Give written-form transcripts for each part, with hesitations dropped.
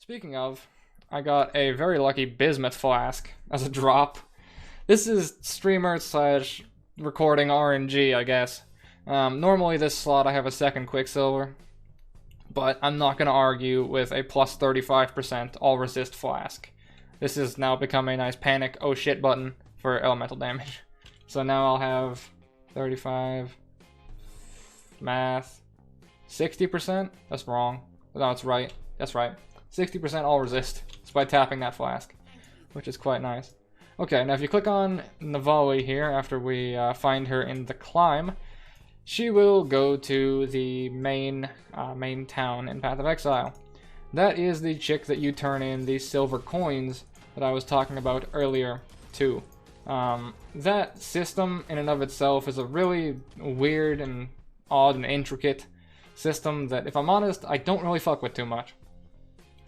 Speaking of, I got a very lucky bismuth flask as a drop. This is streamer slash recording RNG, I guess. Normally this slot I have a second Quicksilver, but I'm not going to argue with a plus 35% all resist flask. This has now become a nice panic oh shit button for elemental damage. So now I'll have 35, math, 60%? That's wrong. No, it's right. That's right. 60% all resist just by tapping that flask, which is quite nice. Okay, now if you click on Navali here, after we find her in the climb, she will go to the main town in Path of Exile. That is the chick that you turn in the silver coins that I was talking about earlier, too. That system in and of itself is a really weird and odd and intricate system that, if I'm honest, I don't really fuck with too much.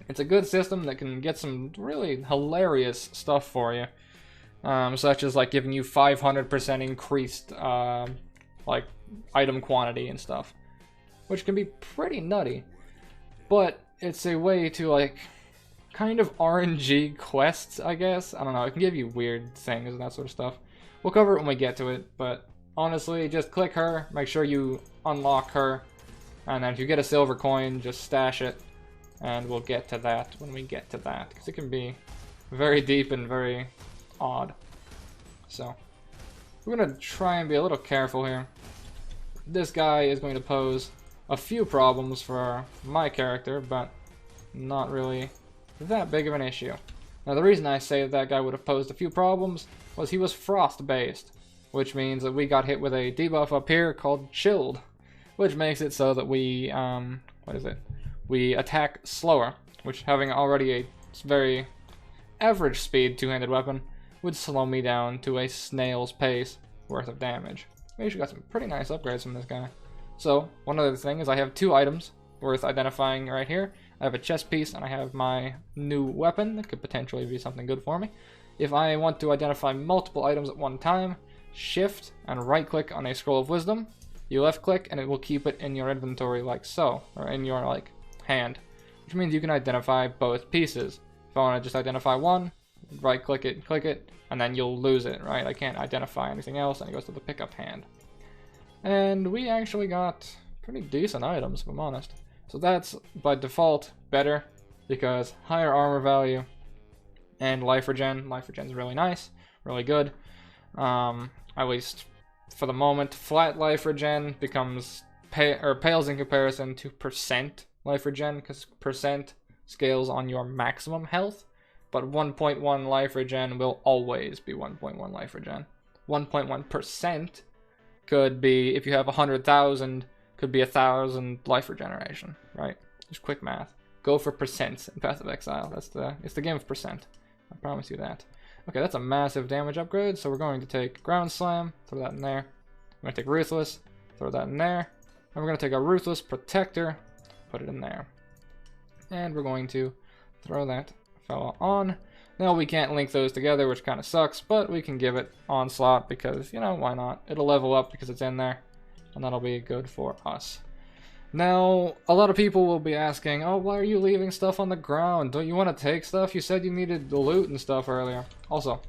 It's a good system that can get some really hilarious stuff for you, such as like giving you 500% increased like item quantity and stuff, which can be pretty nutty. But it's a way to like kind of RNG quests, I guess. I don't know, it can give you weird things and that sort of stuff. We'll cover it when we get to it, but honestly, just click her, make sure you unlock her, and then if you get a silver coin, just stash it, and we'll get to that when we get to that, because it can be very deep and very odd. So, we're going to try and be a little careful here. This guy is going to pose a few problems for my character, but not really that big of an issue. Now, the reason I say that guy would have posed a few problems was he was frost-based, which means that we got hit with a debuff up here called Chilled, which makes it so that we, we attack slower, which, having already a very average speed two-handed weapon, would slow me down to a snail's pace worth of damage. We actually got some pretty nice upgrades from this guy. So, one other thing is I have two items worth identifying right here. I have a chest piece and I have my new weapon that could potentially be something good for me. If I want to identify multiple items at one time, shift and right click on a scroll of wisdom, you left click and it will keep it in your inventory like so, or in your like hand, which means you can identify both pieces. If I want to just identify one, right click it, and then you'll lose it, right? I can't identify anything else, and it goes to the pickup hand. And we actually got pretty decent items, if I'm honest. So that's, by default, better, because higher armor value and life regen. Life regen's really nice, really good. At least for the moment. Flat life regen becomes pales in comparison to percent life regen, because percent scales on your maximum health, but 1.1 life regen will always be 1.1 life regen. 1.1% could be, if you have 100,000, could be 1,000 life regeneration, right? Just quick math. Go for percents in Path of Exile. It's the game of percent. I promise you that. Okay, that's a massive damage upgrade, so we're going to take Ground Slam, throw that in there. We're going to take Ruthless, throw that in there. And we're going to take a Ruthless Protector, put it in there. And we're going to throw that fella on. Now we can't link those together, which kind of sucks, but we can give it Onslaught because, you know, why not? It'll level up because it's in there, and that'll be good for us. Now, a lot of people will be asking, oh, why are you leaving stuff on the ground? Don't you want to take stuff? You said you needed the loot and stuff earlier. Also,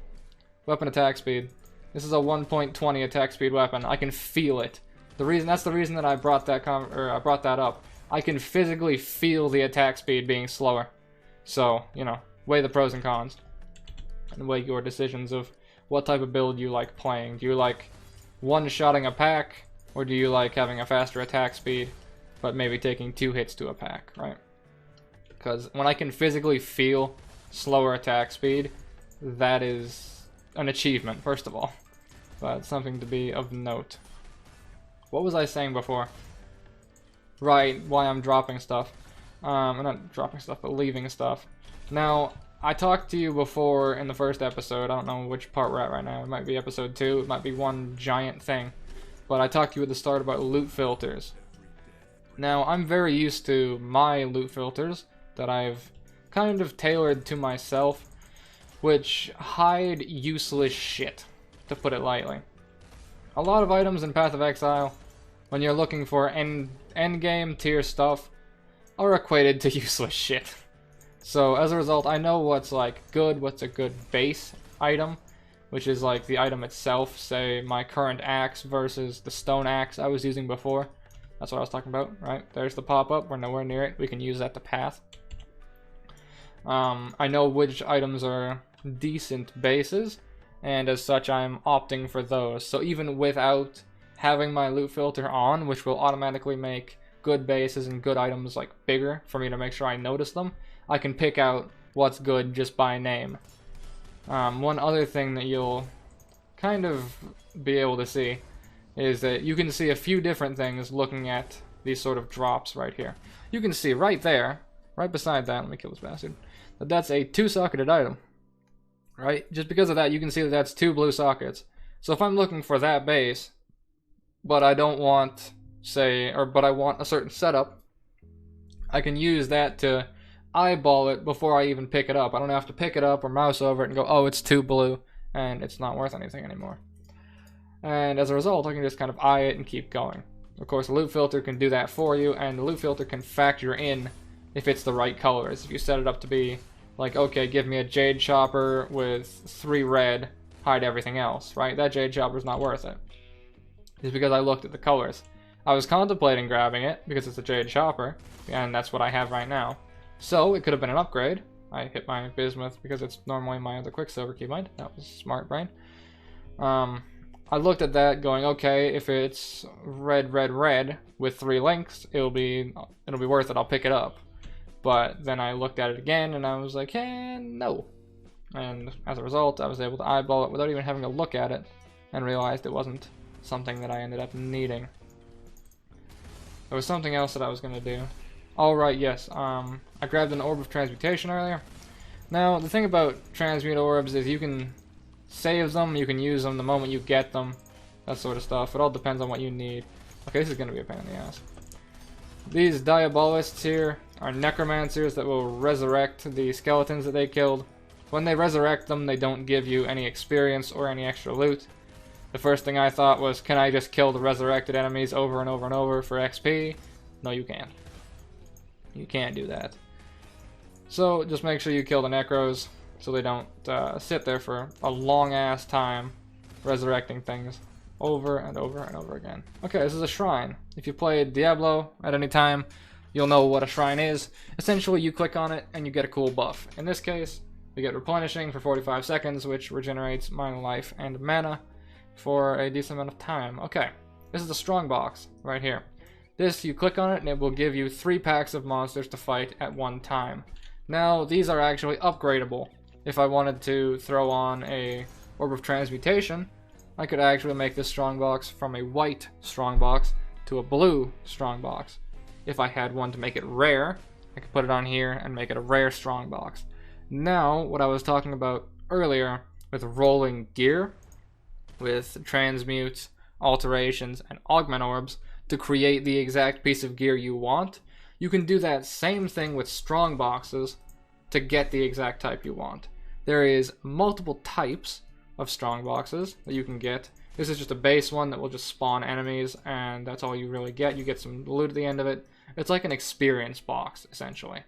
weapon attack speed. This is a 1.20 attack speed weapon. I can feel it. That's the reason that I brought that up. I can physically feel the attack speed being slower. So, you know, weigh the pros and cons. And weigh your decisions of what type of build you like playing. Do you like one-shotting a pack? Or do you like having a faster attack speed, but maybe taking 2 hits to a pack, right? Because when I can physically feel slower attack speed, that is an achievement, first of all. But something to be of note. What was I saying before? Right, why I'm dropping stuff. I'm not dropping stuff, but leaving stuff. Now, I talked to you before in the first episode. I don't know which part we're at right now. It might be episode 2. It might be one giant thing. But I talked to you at the start about loot filters. Now, I'm very used to my loot filters that I've kind of tailored to myself, which hide useless shit, to put it lightly. A lot of items in Path of Exile, when you're looking for endgame tier stuff, are equated to useless shit. So as a result, I know what's like good, what's a good base item, which is like the item itself, say my current axe versus the stone axe I was using before. That's what I was talking about, right? There's the pop-up, we're nowhere near it, we can use that to path. I know which items are decent bases, and as such I'm opting for those. So even without having my loot filter on, which will automatically make good bases and good items like bigger for me to make sure I notice them, I can pick out what's good just by name. One other thing that you'll kind of be able to see is that you can see a few different things looking at these sort of drops right here. You can see right there, right beside that, let me kill this bastard, that that's a 2-socketed item, right? Just because of that, you can see that that's 2 blue sockets. So if I'm looking for that base, but I don't want, say, but I want a certain setup, I can use that to eyeball it before I even pick it up. I don't have to pick it up or mouse over it and go, oh, it's 2 blue, and it's not worth anything anymore. And as a result, I can just kind of eye it and keep going. Of course, the loot filter can do that for you, and the loot filter can factor in if it's the right colors. If you set it up to be like, okay, give me a jade chopper with 3 red, hide everything else, right? That jade chopper's not worth it. It's because I looked at the colors. I was contemplating grabbing it because it's a jade chopper, and that's what I have right now. So it could have been an upgrade. I hit my bismuth because it's normally my other quicksilver keybind. That was smart brain. I looked at that going, okay, if it's red, red, red with 3 links, it'll be worth it. I'll pick it up. But then I looked at it again and I was like, no. And as a result, I was able to eyeball it without even having to look at it and realized it wasn't something that I ended up needing. There was something else that I was going to do. All right, yes. I grabbed an orb of transmutation earlier. Now, the thing about transmute orbs is you can save them, you can use them the moment you get them, that sort of stuff. It all depends on what you need. Okay, this is going to be a pain in the ass. These diabolists here are necromancers that will resurrect the skeletons that they killed. When they resurrect them, they don't give you any experience or any extra loot. The first thing I thought was, can I just kill the resurrected enemies over and over and over for XP? No, you can't. You can't do that. So just make sure you kill the necros so they don't sit there for a long ass time resurrecting things over and over and over again. Okay, this is a shrine. If you played Diablo at any time, you'll know what a shrine is. Essentially, you click on it and you get a cool buff. In this case, we get replenishing for 45 seconds, which regenerates mana life and mana for a decent amount of time. Okay, this is the Strongboxs right here. This, you click on it and it will give you 3 packs of monsters to fight at one time. Now, these are actually upgradable. If I wanted to throw on a Orb of Transmutation, I could actually make this Strongbox from a white Strongbox to a blue Strongbox. If I had one to make it rare, I could put it on here and make it a rare Strongbox. Now, what I was talking about earlier with rolling gear, with transmutes, alterations, and augment orbs to create the exact piece of gear you want, you can do that same thing with Strongboxes to get the exact type you want. There is multiple types of Strongboxes that you can get. This is just a base one that will just spawn enemies, and that's all you really get. You get some loot at the end of it. It's like an experience box, essentially.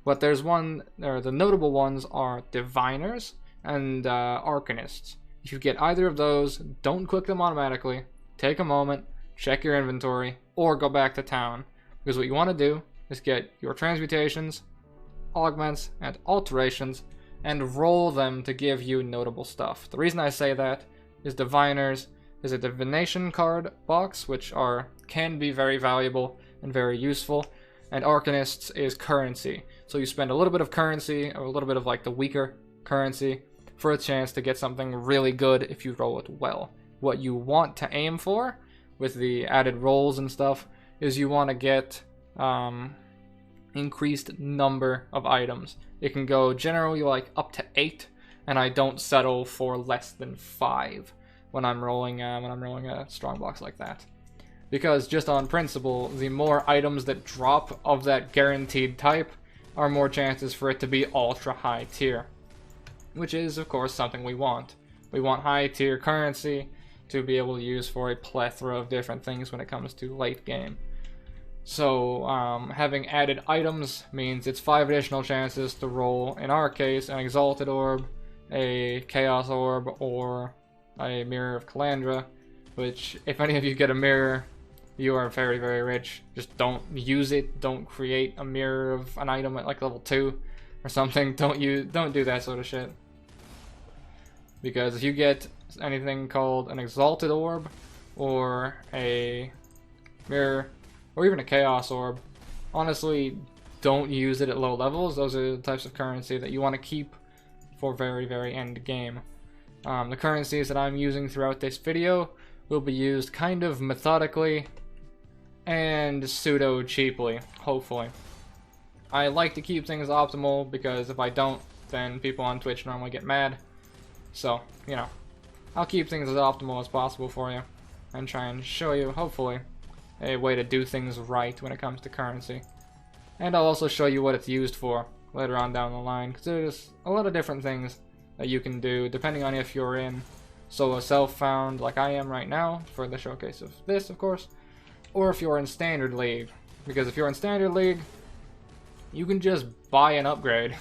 But there's one, or the notable ones are Diviners and Arcanists. If you get either of those, don't click them automatically. Take a moment, check your inventory, or go back to town. Because what you want to do is get your transmutations, augments, and alterations, and roll them to give you notable stuff. The reason I say that is Diviners is a divination card box, which can be very valuable and very useful, and Arcanists is currency. So you spend a little bit of currency, or a little bit of like the weaker currency, for a chance to get something really good if you roll it well. What you want to aim for with the added rolls and stuff is you want to get increased number of items. It can go generally like up to 8, and I don't settle for less than 5 when I'm rolling a Strongbox like that. Because just on principle, the more items that drop of that guaranteed type are more chances for it to be ultra high tier. Which is, of course, something we want. We want high tier currency to be able to use for a plethora of different things when it comes to late game. So having added items means it's 5 additional chances to roll, in our case, an Exalted Orb, a Chaos Orb, or a Mirror of Calandra, which, if any of you get a mirror, you are very, very rich. Just don't use it. Don't create a mirror of an item at like level 2 or something. Don't do that sort of shit. Because if you get anything called an Exalted Orb, or a Mirror, or even a Chaos Orb, honestly, don't use it at low levels. Those are the types of currency that you want to keep for very, very end game. The currencies that I'm using throughout this video will be used kind of methodically and pseudo cheaply, hopefully. I like to keep things optimal because if I don't, then people on Twitch normally get mad. So, you know, I'll keep things as optimal as possible for you and try and show you, hopefully, a way to do things right when it comes to currency. And I'll also show you what it's used for later on down the line, because there's a lot of different things that you can do depending on if you're in solo self-found like I am right now for the showcase of this, of course, or if you're in Standard League. Because if you're in Standard League, you can just buy an upgrade.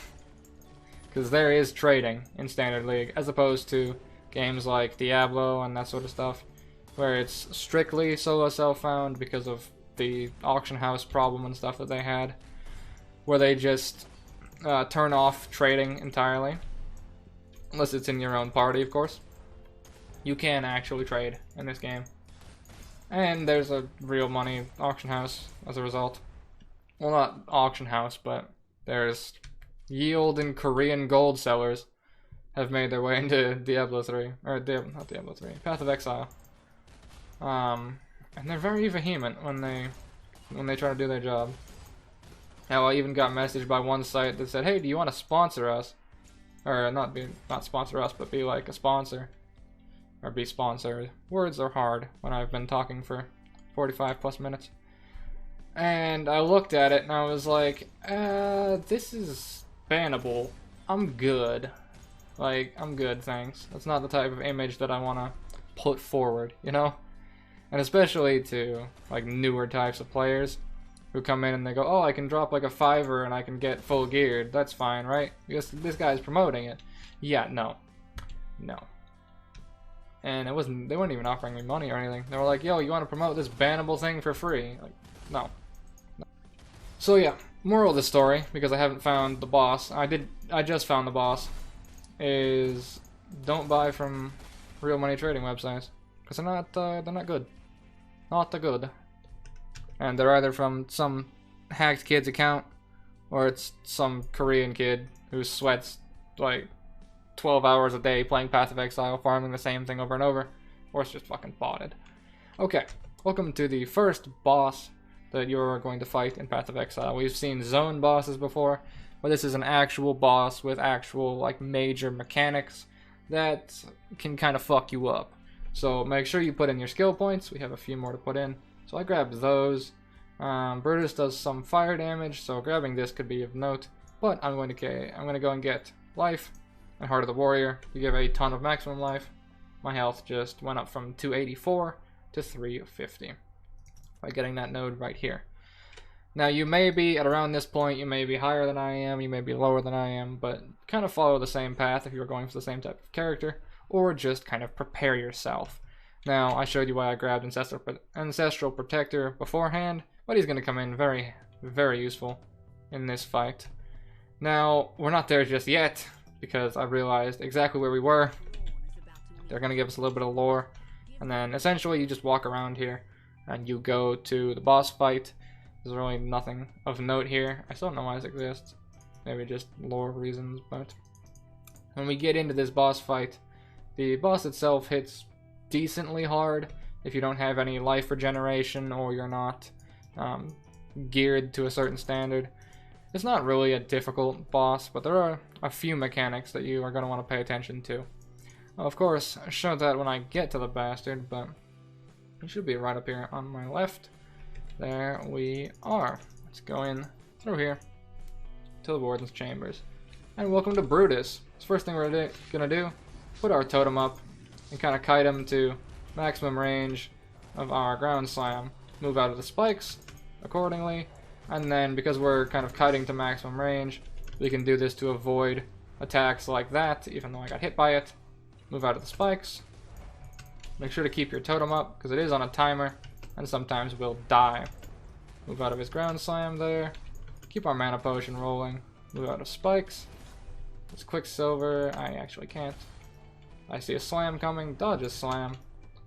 Because there is trading in Standard League, as opposed to games like Diablo and that sort of stuff, where it's strictly solo self-found because of the auction house problem and stuff that they had, where they just turn off trading entirely, unless it's in your own party, of course. You can actually trade in this game, and there's a real money auction house as a result. Well, not auction house, but there's yield and Korean gold sellers have made their way into Diablo 3, or not Diablo 3, Path of Exile. And they're very vehement when they try to do their job. Now, I even got messaged by one site that said, "Hey, do you want to sponsor us?" Or not sponsor us, but be like a sponsor, or be sponsored. Words are hard when I've been talking for 45 plus minutes. And I looked at it and I was like, this is bannable. I'm good. Like, I'm good, thanks. That's not the type of image that I want to put forward, you know? And especially to, like, newer types of players who come in and they go, "Oh, I can drop like a $5 and I can get full geared. That's fine, right? Because this guy's promoting it." Yeah, no. No. And they weren't even offering me money or anything. They were like, "Yo, you want to promote this bannable thing for free?" Like, no. So yeah, moral of the story, because I haven't found the boss. I just found the boss. Is don't buy from real money trading websites, because they're not good. Not the good. And they're either from some hacked kid's account, or it's some Korean kid who sweats like 12 hours a day playing Path of Exile, farming the same thing over and over, or it's just fucking botted. Okay, welcome to the first boss that you're going to fight in Path of Exile. We've seen zone bosses before, but this is an actual boss with actual, like, major mechanics that can kind of fuck you up. So make sure you put in your skill points. We have a few more to put in. So I grabbed those. Brutus does some fire damage, so grabbing this could be of note. But I'm going to go and get life and Heart of the Warrior. You give a ton of maximum life. My health just went up from 284 to 350 by getting that node right here. Now you may be at around this point, you may be higher than I am, you may be lower than I am, but kind of follow the same path if you're going for the same type of character, or just kind of prepare yourself. Now, I showed you why I grabbed Ancestral Protector beforehand, but he's going to come in very, very useful in this fight. Now, we're not there just yet, because I realized exactly where we were. They're going to give us a little bit of lore, and then essentially you just walk around here, and you go to the boss fight. There's really nothing of note here. I still don't know why this exists. Maybe just lore reasons, but when we get into this boss fight, the boss itself hits decently hard if you don't have any life regeneration or you're not geared to a certain standard. It's not really a difficult boss, but there are a few mechanics that you are going to want to pay attention to. Of course, I showed that when I get to the bastard, but he should be right up here on my left. There we are. Let's go in through here to the Warden's Chambers. And welcome to Brutus. So first thing we're gonna do, put our totem up and kind of kite him to maximum range of our ground slam. Move out of the spikes, accordingly. And then, because we're kind of kiting to maximum range, we can do this to avoid attacks like that, even though I got hit by it. Move out of the spikes. Make sure to keep your totem up, because it is on a timer, and sometimes we'll die. Move out of his ground slam there. Keep our mana potion rolling. Move out of spikes. This Quicksilver, I actually can't. I see a slam coming, dodge a slam.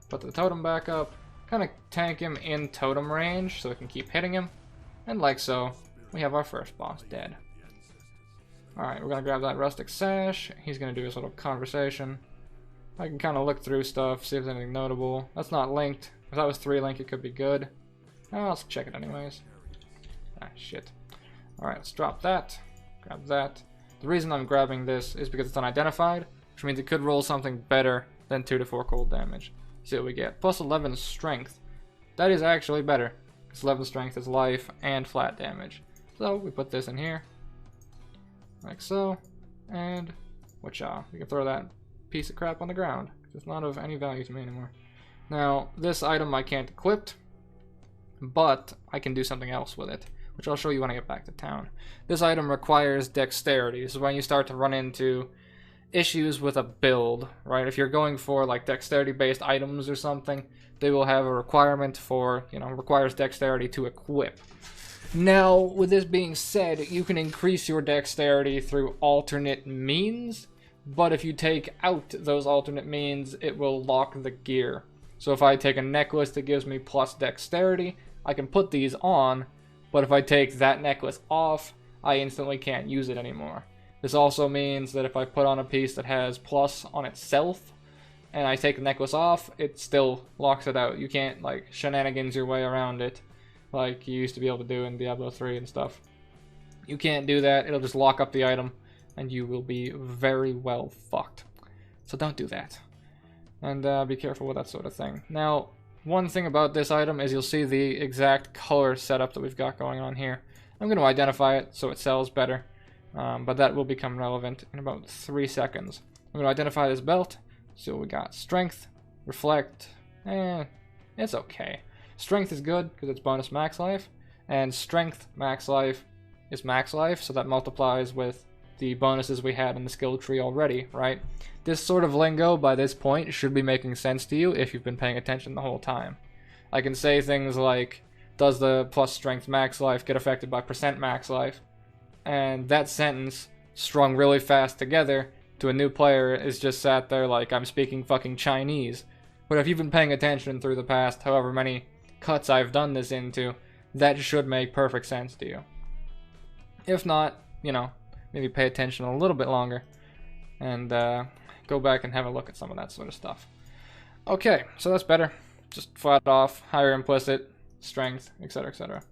Put the totem back up. Kind of tank him in totem range so we can keep hitting him. And like so, we have our first boss dead. Alright, we're going to grab that Rustic Sash. He's going to do his little conversation. I can kind of look through stuff, see if there's anything notable. That's not linked. If that was 3 link, it could be good. Oh, let's check it anyways. Ah, shit. Alright, let's drop that. Grab that. The reason I'm grabbing this is because it's unidentified, which means it could roll something better than 2 to 4 cold damage. See what we get. Plus 11 strength. That is actually better, because 11 strength is life and flat damage. So we put this in here. Like so. And whatcha. We can throw that piece of crap on the ground. It's not of any value to me anymore. Now, this item I can't equip, but I can do something else with it, which I'll show you when I get back to town. This item requires dexterity, so when you start to run into issues with a build, right? If you're going for like dexterity based items or something, they will have a requirement for, requires dexterity to equip. Now, with this being said, you can increase your dexterity through alternate means, but if you take out those alternate means, it will lock the gear. So if I take a necklace that gives me plus dexterity, I can put these on, but if I take that necklace off, I instantly can't use it anymore. This also means that if I put on a piece that has plus on itself, and I take the necklace off, it still locks it out. You can't, like, shenanigans your way around it, like you used to be able to do in Diablo 3 and stuff. You can't do that, it'll just lock up the item, and you will be very well fucked. So don't do that. And be careful with that sort of thing. Now, one thing about this item is you'll see the exact color setup that we've got going on here. I'm going to identify it so it sells better, but that will become relevant in about 3 seconds. I'm going to identify this belt, see what we got. Strength, Reflect, it's okay. Strength is good because it's bonus max life, and Strength max life is max life, so that multiplies with the bonuses we had in the skill tree already, right? This sort of lingo by this point should be making sense to you if you've been paying attention the whole time. I can say things like, does the plus strength max life get affected by percent max life? And that sentence, strung really fast together, to a new player is just sat there like I'm speaking fucking Chinese. But if you've been paying attention through the past however many cuts I've done this into, that should make perfect sense to you. If not, maybe pay attention a little bit longer and go back and have a look at some of that sort of stuff. Okay, so that's better. Just flat off, higher implicit, strength, etc, etc.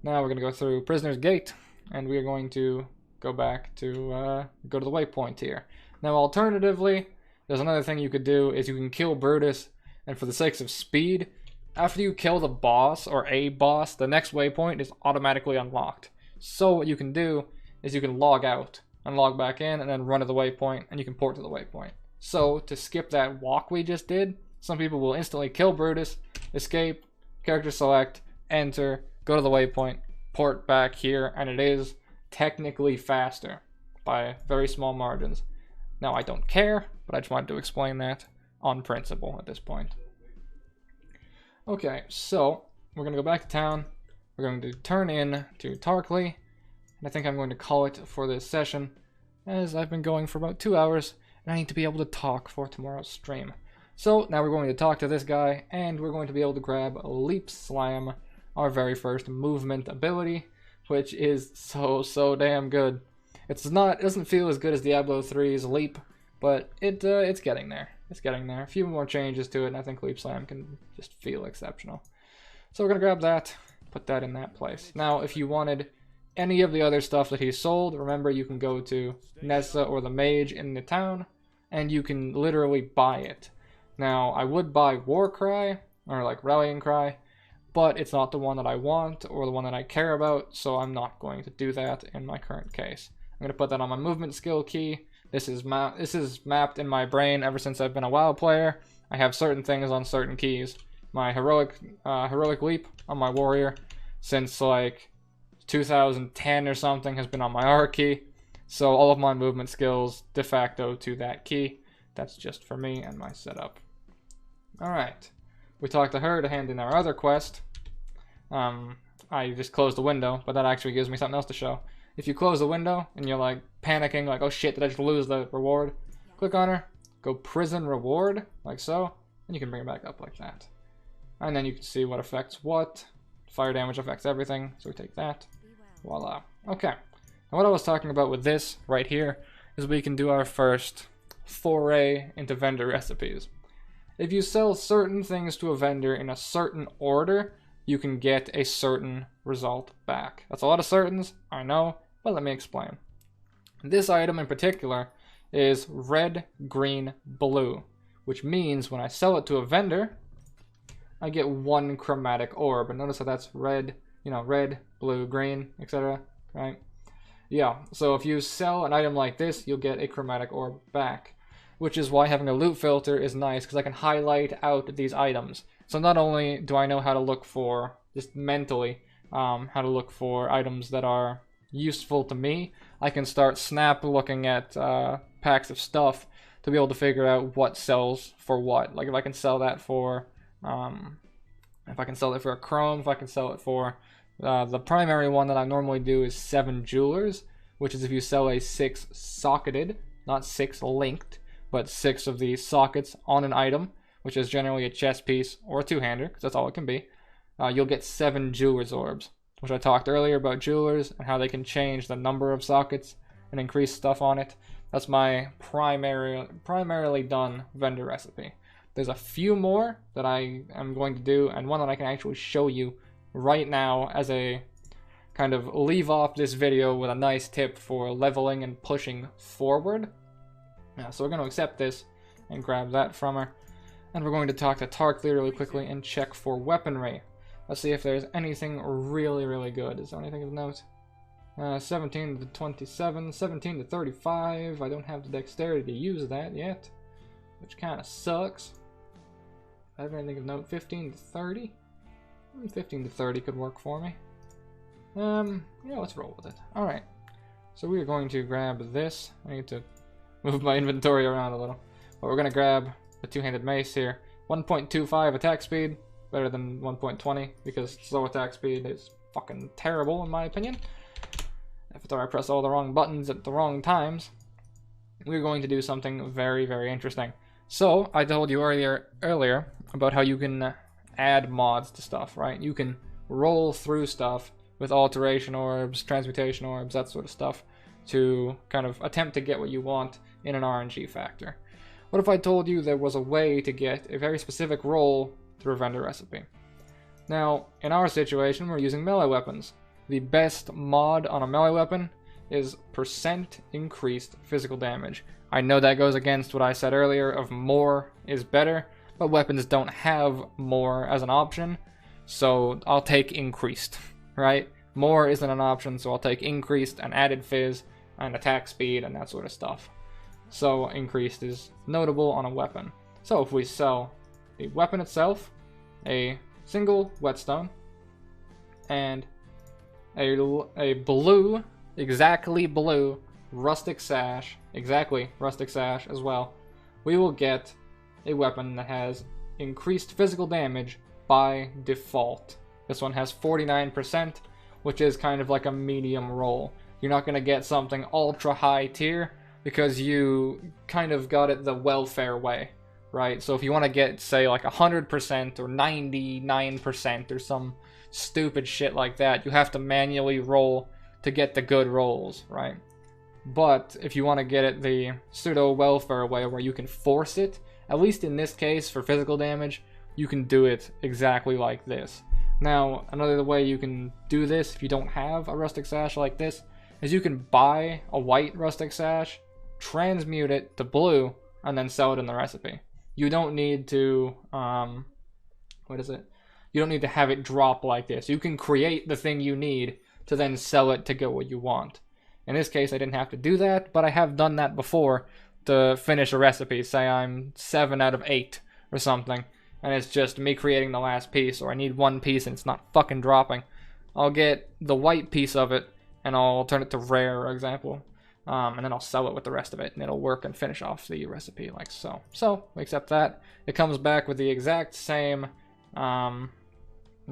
Now we're going to go through Prisoner's Gate, and we are going to go back to go to the waypoint here. Now alternatively, there's another thing you could do is you can kill Brutus, and for the sake of speed, after you kill the boss or a boss, the next waypoint is automatically unlocked. So what you can do is you can log out and log back in and then run to the waypoint, and you can port to the waypoint. So to skip that walk we just did, some people will instantly kill Brutus, escape, character select, enter, go to the waypoint, port back here, and it is technically faster by very small margins. Now I don't care, but I just wanted to explain that on principle at this point. Okay, so we're going to go back to town. We're going to turn in to Tarkley, and I think I'm going to call it for this session, as I've been going for about 2 hours, and I need to be able to talk for tomorrow's stream. So now we're going to talk to this guy, and we're going to be able to grab Leap Slam, our very first movement ability, which is so damn good. It doesn't feel as good as Diablo 3's Leap, but it's getting there. It's getting there. A few more changes to it, and I think Leap Slam can just feel exceptional. So we're going to grab that, put that in that place. Now, if you wanted any of the other stuff that he sold, remember you can go to Nessa or the Mage in the town, and you can literally buy it. Now, I would buy Warcry, or like Rallying Cry, but it's not the one that I want, or the one that I care about, so I'm not going to do that in my current case. I'm going to put that on my movement skill key. This is mapped in my brain ever since I've been a WoW player. I have certain things on certain keys. My heroic leap on my warrior, since like 2010 or something has been on my R key. So all of my movement skills de facto to that key. That's just for me and my setup. Alright. We talked to her to hand in our other quest. I just closed the window, but that actually gives me something else to show. If you close the window and you're like panicking, like, oh shit, did I just lose the reward? Click on her, go prison reward, like so, and you can bring it back up like that. And then you can see what affects what. Fire damage affects everything, so we take that. Voila. Okay. Now what I was talking about with this right here is we can do our first foray into vendor recipes. If you sell certain things to a vendor in a certain order, you can get a certain result back. That's a lot of certains, I know, but let me explain. This item in particular is red, green, blue, which means when I sell it to a vendor, I get one chromatic orb. And notice how that's red, you know, red, blue, green, etc. Right? Yeah, so if you sell an item like this, you'll get a chromatic orb back, which is why having a loot filter is nice, because I can highlight out these items. So not only do I know how to look for, just mentally, how to look for items that are useful to me, I can start snap looking at packs of stuff to be able to figure out what sells for what. Like if I can sell that for, if I can sell it for a chrome, if I can sell it for, the primary one that I normally do is 7 jewelers, which is if you sell a 6 socketed, not 6 linked, but 6 of these sockets on an item, which is generally a chest piece or a two-hander, because that's all it can be, you'll get 7 jewelers orbs, which I talked earlier about jewelers and how they can change the number of sockets and increase stuff on it. That's my primarily done vendor recipe. There's a few more that I am going to do, and one that I can actually show you right now as a kind of leave off this video with a nice tip for leveling and pushing forward. Yeah, so we're going to accept this and grab that from her. And we're going to talk to Tarkly really quickly and check for weaponry. Let's see if there's anything really, really good. Is there anything of note? 17 to 27, 17 to 35. I don't have the dexterity to use that yet, which kind of sucks. I have anything of note? 15 to 30? 15 to 30 could work for me. Yeah, let's roll with it. Alright. So we are going to grab this. I need to move my inventory around a little. But we're going to grab the two-handed mace here. 1.25 attack speed. Better than 1.20 because slow attack speed is fucking terrible in my opinion. After I press all the wrong buttons at the wrong times, we're going to do something very, very interesting. So, I told you earlier about how you can add mods to stuff, right? You can roll through stuff with alteration orbs, transmutation orbs, that sort of stuff to kind of attempt to get what you want in an RNG factor. What if I told you there was a way to get a very specific roll through a vendor recipe? Now, in our situation, we're using melee weapons. The best mod on a melee weapon is % increased physical damage. I know that goes against what I said earlier of more is better, but weapons don't have more as an option, so I'll take increased, right? More isn't an option, so I'll take increased and added fizz and attack speed and that sort of stuff. So increased is notable on a weapon. So if we sell the weapon itself, a single whetstone, and a blue, exactly blue, rustic sash, exactly rustic sash as well, we will get a weapon that has increased physical damage by default. This one has 49%, which is kind of like a medium roll. You're not going to get something ultra high tier because you kind of got it the welfare way, right? So if you want to get, say, like 100% or 99% or some stupid shit like that, you have to manually roll to get the good rolls, right? But if you want to get it the pseudo welfare way where you can force it, at least in this case for physical damage, you can do it exactly like this. Now, another way you can do this if you don't have a rustic sash like this is you can buy a white rustic sash, transmute it to blue, and then sell it in the recipe. You don't need to, you don't need to have it drop like this. You can create the thing you need to then sell it to get what you want. In this case, I didn't have to do that, but I have done that before to finish a recipe. Say I'm 7 out of 8 or something, and it's just me creating the last piece, or I need one piece and it's not fucking dropping. I'll get the white piece of it and I'll turn it to rare, for example. And then I'll sell it with the rest of it, and it'll work and finish off the recipe like so. So, we accept that. It comes back with the exact same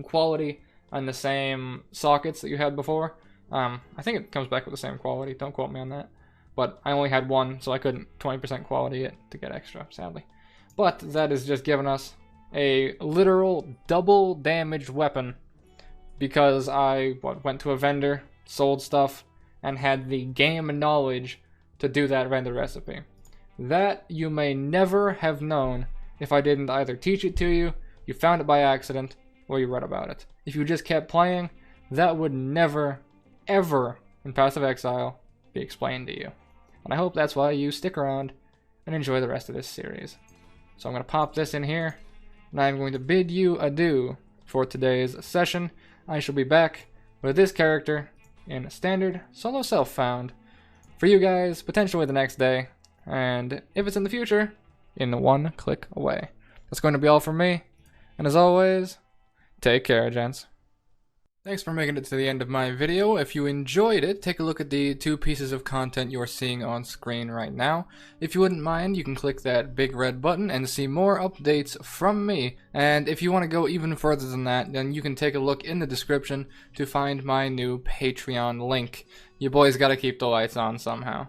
quality and the same sockets that you had before. I think it comes back with the same quality, don't quote me on that. But I only had one, so I couldn't 20% quality it to get extra, sadly. But that is just giving us a literal double damaged weapon because I went to a vendor, sold stuff, and had the game knowledge to do that vendor recipe. That you may never have known if I didn't either teach it to you, you found it by accident, or you read about it. If you just kept playing, that would never, ever, in Path of Exile, be explained to you. And I hope that's why you stick around and enjoy the rest of this series. So I'm going to pop this in here, and I'm going to bid you adieu for today's session. I shall be back with this character in standard solo self-found for you guys potentially the next day, and if it's in the future, in one click away. That's going to be all from me, and as always, take care, gents. Thanks for making it to the end of my video. If you enjoyed it, take a look at the 2 pieces of content you're seeing on screen right now. If you wouldn't mind, you can click that big red button and see more updates from me. And if you want to go even further than that, then you can take a look in the description to find my new Patreon link. You boys gotta keep the lights on somehow.